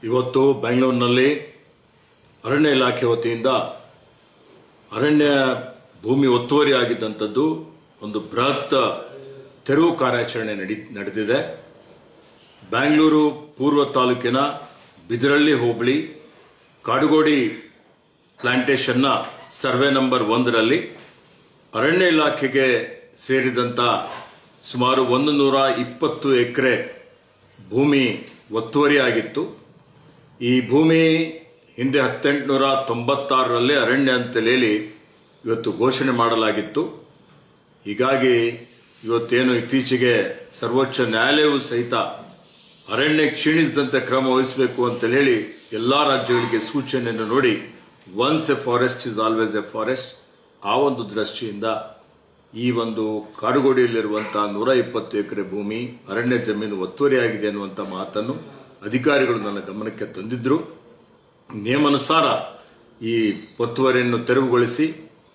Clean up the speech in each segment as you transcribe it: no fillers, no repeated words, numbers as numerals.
ಇವತ್ತು ಬೆಂಗಳೂರಿನಲ್ಲಿ ಅರಣ್ಯ ಇಲಾಖೆ ವತಿಯಿಂದ ಅರಣ್ಯ ಭೂಮಿ ಒತ್ತುವರಿ ಆಗಿದ್ದಂಥದ್ದು ಒಂದು ಬೃಹತ್ ತೆರವು ಕಾರ್ಯಾಚರಣೆ ನಡೆದಿದೆ. ಬೆಂಗಳೂರು ಪೂರ್ವ ತಾಲೂಕಿನ ಬಿದರಳ್ಳಿ ಹೋಬಳಿ ಕಾಡುಗೋಡಿ ಪ್ಲಾಂಟೇಶನ್ನ ಸರ್ವೆ ನಂಬರ್ 1ರಲ್ಲಿ ಅರಣ್ಯ ಇಲಾಖೆಗೆ ಸೇರಿದಂತ ಸುಮಾರು 120 ಎಕರೆ ಭೂಮಿ ಒತ್ತುವರಿ ಆಗಿತ್ತು. ಈ ಭೂಮಿ ಹಿಂದೆ 1896ರಲ್ಲಿ ಅರಣ್ಯ ಅಂತೇಳಿ ಇವತ್ತು ಘೋಷಣೆ ಮಾಡಲಾಗಿತ್ತು. ಹೀಗಾಗಿ ಇವತ್ತೇನು ಇತ್ತೀಚೆಗೆ ಸರ್ವೋಚ್ಚ ನ್ಯಾಯಾಲಯವು ಸಹಿತ ಅರಣ್ಯ ಕ್ಷೀಣಿಸಿದಂತೆ ಕ್ರಮ ವಹಿಸಬೇಕು ಅಂತ ಹೇಳಿ ಎಲ್ಲಾ ರಾಜ್ಯಗಳಿಗೆ ಸೂಚನೆಯನ್ನು ನೋಡಿ once A forest is always A forest, ಆ ಒಂದು ದೃಷ್ಟಿಯಿಂದ ಈ ಒಂದು ಕಾಡುಗೋಡಿಯಲ್ಲಿರುವಂತಹ 120 ಎಕರೆ ಭೂಮಿ ಅರಣ್ಯ ಜಮೀನು ಒತ್ತುವರಿಯಾಗಿದೆ ಅನ್ನುವಂಥ ಮಾತನ್ನು ಅಧಿಕಾರಿಗಳು ನನ್ನ ಗಮನಕ್ಕೆ ತಂದಿದ್ರು. ನಿಯಮಾನುಸಾರ ಈ ಒತ್ತುವರಿಯನ್ನು ತೆರವುಗೊಳಿಸಿ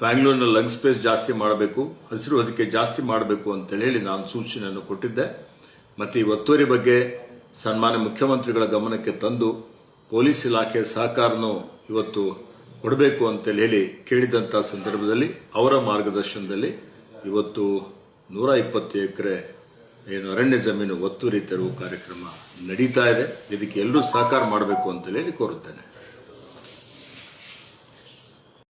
ಬ್ಯಾಂಗ್ಳೂರಿನ ಲಂಗ್ ಸ್ಪೇಸ್ ಜಾಸ್ತಿ ಮಾಡಬೇಕು, ಹಸಿರು ಹೊದಿಕೆ ಜಾಸ್ತಿ ಮಾಡಬೇಕು ಅಂತ ಹೇಳಿ ನಾನು ಸೂಚನೆಯನ್ನು ಕೊಟ್ಟಿದ್ದೆ. ಮತ್ತೆ ಈ ಒತ್ತುವರಿ ಬಗ್ಗೆ ಸನ್ಮಾನ್ಯ ಮುಖ್ಯಮಂತ್ರಿಗಳ ಗಮನಕ್ಕೆ ತಂದು ಪೊಲೀಸ್ ಇಲಾಖೆಯ ಸಹಕಾರನೂ ಇವತ್ತು ಕೊಡಬೇಕು ಅಂತ ಹೇಳಿ ಕೇಳಿದಂತಹ ಸಂದರ್ಭದಲ್ಲಿ ಅವರ ಮಾರ್ಗದರ್ಶನದಲ್ಲಿ ಇವತ್ತು 120 ಎಕರೆ ಏನು ಅರಣ್ಯ ಜಮೀನು ಒತ್ತುವರಿ ತೆರವು ಕಾರ್ಯಕ್ರಮ ನಡೀತಾ ಇದೆ. ಇದಕ್ಕೆ ಎಲ್ಲರೂ ಸಹಕಾರ ಮಾಡಬೇಕು ಅಂತ ಹೇಳಿ ಕೋರುತ್ತೇನೆ.